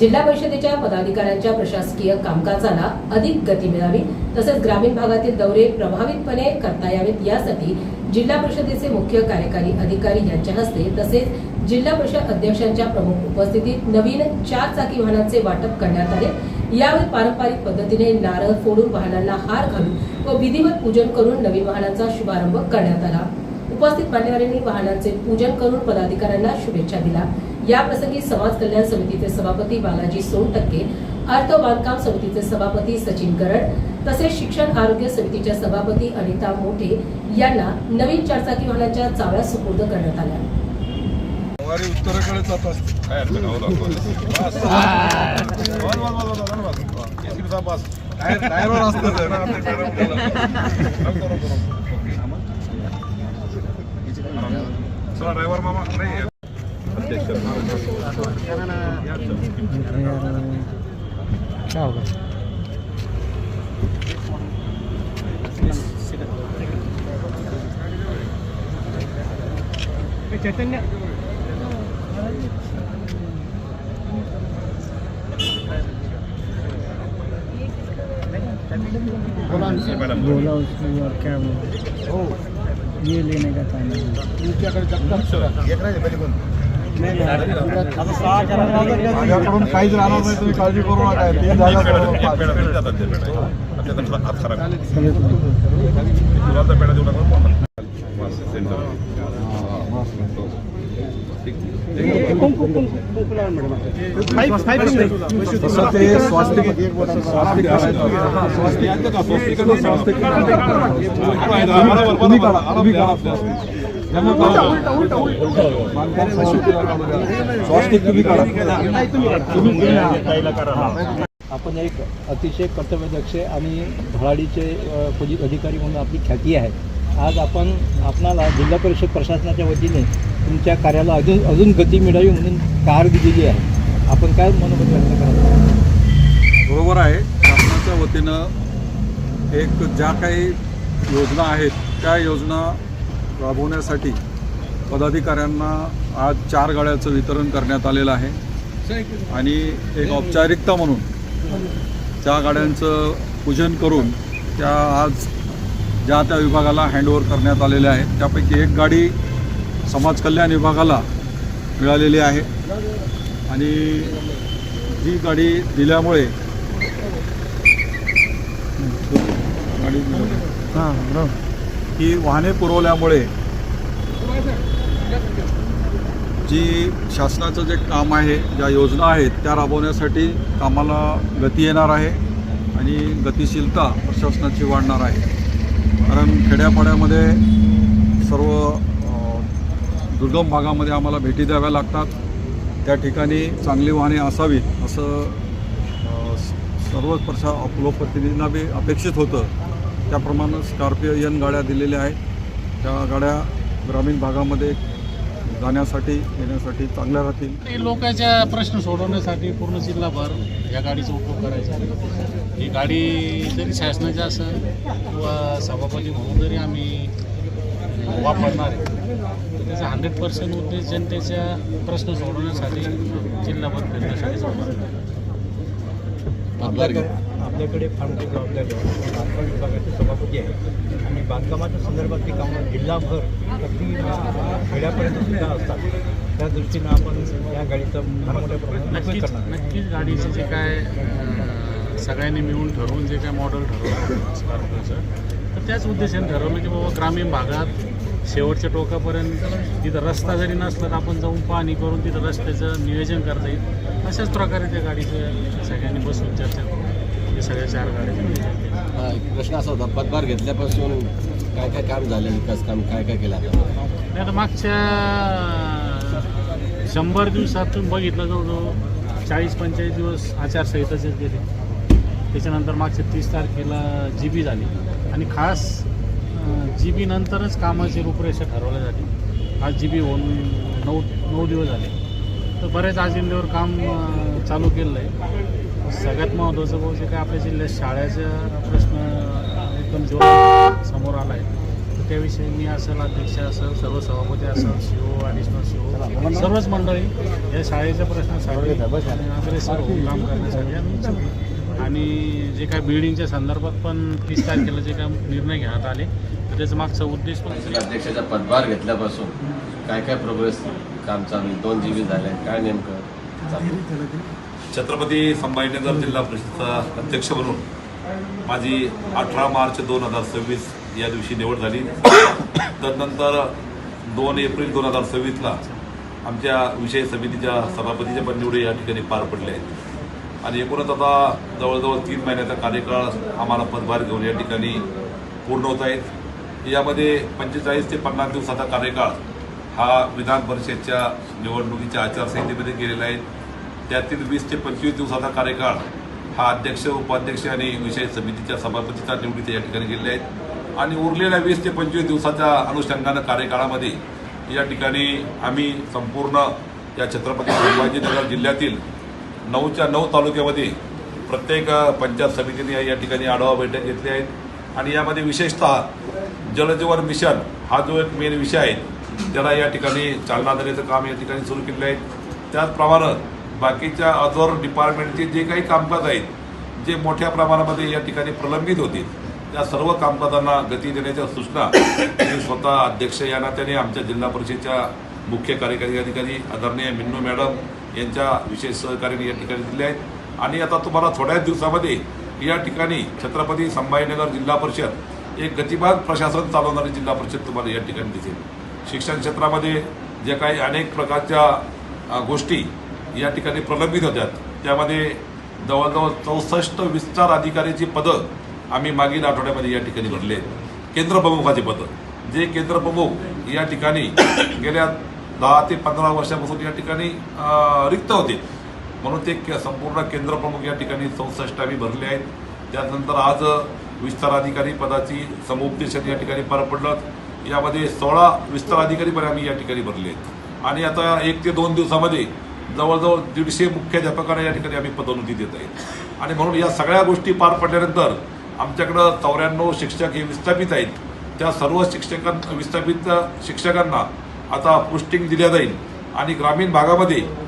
जिल्हा परिषदेच्या पदाधिकाऱ्यांच्या प्रशासकीय कामकाजाला अधिक गती मिळावी तसेच ग्रामीण भागातील दौरे प्रभावीपणे करता यावेत यासाठी जिल्हा परिषदेचे मुख्य कार्यकारी अधिकारी यांच्या हस्ते तसेच जिल्हा परिषद अध्यक्षांच्या प्रमुख उपस्थितीत नवीन 4 चाकी वाहनांचे वाटप करण्यात आले। यावेळी पारंपरिक पद्धतीने नारळ फोडून वाहनांना हार घालून व विधिवत पूजन करून नवीन वाहनांचा शुभारंभ करण्यात आला। उपस्थित मान्यवरांनी वाहनांचे पूजन करून पदाधिकाऱ्यांना शुभेच्छा दिल्या। या प्रसंगी समाज कल्याण समितीचे सभापती बालाजी सोनटक्के, अर्थ बांधकाम समितीचे सभापती सचिन गरड तसेच शिक्षण आरोग्य समितीच्या सभापती अनिता मोठे यांना नवीन 4 चाकी वाहनांच्या चाव्या सुपूर्द करण्यात आल्या। उत्तरेकडे जात असते ड्रायव्हर मामा नाही क्या होगा चैतन्य बोला उसको और क्या बोला ये लेने का टाइम माझ्याकडून काहीच राहणार नाही, तुम्ही काळजी करू आपण एक अतिशय कर्तव्यदक्ष आणि धडाडीचे पोलीस अधिकारी म्हणून आपली ख्याती आहे। आज आपणाला जिल्हा परिषद प्रशासनाच्या वतीने तुमच्या कार्याला अजून गती मिळावी म्हणून कार दिलेली आहे। आपण काय मनोगत व्यक्त कराल? बरोबर आहे, शासनाच्या वतीनं एक ज्या काही योजना आहेत त्या योजना राबवण्यासाठी पदाधिकाऱ्यांना आज 4 गाड्याचं वितरण करण्यात आलेलं आहे आणि एक औपचारिकता म्हणून त्या गाड्यांचं पूजन करून त्या आज ज्या त्या विभागाला हँडओव्हर करण्यात आलेल्या आहेत। त्यापैकी एक गाडी समाज कल्याण विभागाला मिळालेली आहे आणि जी गाडी दिल्यामुळे ही वाहने पुरवल्यामुळे जी शासनाचं जे काम आहे, ज्या योजना आहेत त्या राबवण्यासाठी कामाला गती येणार आहे आणि गतिशीलता प्रशासनाची वाढणार आहे। कारण खेड्यापाड्यामध्ये सर्व दुर्गम भागामध्ये आम्हाला भेटी द्याव्या लागतात, त्या ठिकाणी चांगली वाहने असावीत असं सर्व लोकप्रतिनिधींना बी अपेक्षित होतं। त्याप्रमाणे स्कॉर्पिओ एन गाड्या दिलेल्या आहेत, त्या गाड्या ग्रामीण भागामध्ये जाण्यासाठी येण्यासाठी चांगल्या राहतील। लोकांच्या प्रश्न सोडवण्यासाठी पूर्ण जिल्हाभर या गाडीचा उपयोग करायचा आहे। ही गाडी जरी शासनाची असेल किंवा सभापती म्हणून जरी आम्ही वापरणार आहे तर त्याचा 100% उद्देश जनतेच्या प्रश्न सोडवण्यासाठी जिल्हाभर फिरण्यासाठी वापरणार। आपल्याकडे फार मोठी जबाबदारी आहे। बांधकाम विभागाचे सभापती आहे आणि बांधकामाच्या संदर्भातली कामं जिल्हाभर अगदी खेड्यापर्यंत सुद्धा असतात। त्या दृष्टीनं आपण या गाडीचा फार मोठ्या प्रमाणात नक्कीच गाडीचे जे काय सगळ्यांनी मिळून ठरवून जे काय मॉडेल ठरवलं स्कॉर्पिओचं तर त्याच उद्देशाने ठरवलं की बाबा ग्रामीण भागात शेवटच्या टोकापर्यंत तिथं रस्ता जरी नसला तर आपण जाऊन पाहणी करून तिथं रस्त्याचं नियोजन करता येईल। अशाच प्रकारे त्या गाडीचं सगळ्यांनी बसून चर्चा करून हे सगळ्या 4 गाड्या। प्रश्न असा होता, पदभार घेतल्यापासून काय काय काम झालं, विकास काम काय काय केलं आता मागच्या 100 दिवसातून बघितलं जवळजवळ 40-45 दिवस आचारसंहिताच गेले। त्याच्यानंतर मागच्या 30 तारखेला GB झाली आणि खास GB नंतरच कामाची रूपरेषा ठरवली जाते। आज GB होऊन 9 दिवस झाले तर बऱ्याच अजेंड्यावर काम चालू केलं आहे। सगळ्यात महत्त्वाचं बहुतेक काय आपल्या जिल्ह्यात शाळेचा प्रश्न एकदम जोरात समोर आला आहे। त्याविषयी मी असेल, अध्यक्ष असेल, सर्व सभापती असेल, CO, ॲडिशनल CO, सर्वच मंडळी या शाळेच्या प्रश्नासाठी अग्रेसर होऊन काम करण्यासाठी आम्ही इच्छुक आहे. आणि जे काय बिल्डिंगच्या संदर्भात पण 30 तारखेला जे काय निर्णय घेण्यात आले तर त्याचा मागचा उद्देश पण अध्यक्षाचा पदभार घेतल्यापासून काय काय प्रोग्रेस काम चालू आहे? 2 GB झाले, काय नेमकं चालू आहे? छत्रपती संभाजीनगर जिल्हा परिषदचा अध्यक्ष म्हणून माझी 18 मार्च 2026 या दिवशी निवड झाली. तदनंतर 2 एप्रिल 2026ला आमच्या विषय समितीच्या सभापतीच्या पण निवडी या ठिकाणी पार पडल्या आहेत. आणि एकूणच आता जवळजवळ 3 महिन्याचा कार्यकाळ आम्हाला पदभार घेऊन या ठिकाणी पूर्ण होत आहेत. यामध्ये 45 ते 50 दिवसाचा कार्यकाळ हा विधान परिषदच्या निवडणुकीच्या आचारसंहितेमध्ये गेलेला आहे. त्यातील 20 ते 25 दिवसाचा कार्यकाळ हा अध्यक्ष, उपाध्यक्ष आणि विषय समितीच्या सभापतीच्या निवडीचे या ठिकाणी गेलेले आहेत. आणि उरलेल्या 20 ते 25 दिवसाच्या अनुषंगानं कार्यकाळामध्ये या ठिकाणी आम्ही संपूर्ण या छत्रपती संभाजीनगर जिल्ह्यातील 9च्या 9 तालुक्यामध्ये प्रत्येक पंचायत समितीने या ठिकाणी आढावा बैठक घेतली आहेत. आणि यामध्ये विशेषतः जलजीवन मिशन हा जो एक मेन विषय आहे त्याला या ठिकाणी चालना देण्याचं काम या ठिकाणी सुरू केलेलं आहे. त्याचप्रमाणे बाकीच्या अदर डिपार्टमेंटचे जे काही कामकाज आहेत, जे मोठ्या प्रमाणामध्ये या ठिकाणी प्रलंबित होतील, त्या सर्व कामकाजांना गती देण्याच्या सूचना मी स्वतः अध्यक्ष या नात्याने आमच्या जिल्हा परिषदेच्या मुख्य कार्यकारी अधिकारी आदरणीय मिन्नू मॅडम यांच्या विशेष सहकार्याने या ठिकाणी दिल्या आहेत. आणि आता तुम्हाला थोड्याच दिवसामध्ये या ठिकाणी छत्रपती संभाजीनगर जिल्हा परिषद एक गतिमान प्रशासन चालवणारी जिल्हा परिषद तुम्हाला या ठिकाणी दिसेल. शिक्षण क्षेत्रामध्ये ज्या काही अनेक प्रकारच्या गोष्टी या ठिकाणी प्रलंबित होत्यात, त्यामध्ये जवळजवळ 64 विस्तार अधिकाऱ्याची पदं आम्ही मागील आठवड्यामध्ये या ठिकाणी भरले आहेत. केंद्रप्रमुखाची पदं, जे केंद्रप्रमुख या ठिकाणी गेल्या 10 ते 15 वर्षापासून या ठिकाणी रिक्त होते, म्हणून ते संपूर्ण केंद्रप्रमुख या ठिकाणी 64 आम्ही भरले आहेत. त्यानंतर आज विस्तार अधिकारी पदाची समुपदेशन या ठिकाणी पार पडलं. यामध्ये 16 विस्तार अधिकारी पण आम्ही या ठिकाणी भरले आहेत. आणि आता 1 ते 2 दिवसामध्ये जवळजवळ 150 मुख्याध्यापकांना या ठिकाणी आम्ही पदोन्नती देत आहेत. आणि म्हणून या सगळ्या गोष्टी पार पडल्यानंतर आमच्याकडं 94 शिक्षक हे विस्थापित आहेत. त्या सर्व विस्थापित शिक्षकांना आता पोस्टिंग दिल्या जाईल. आणि ग्रामीण भागामध्ये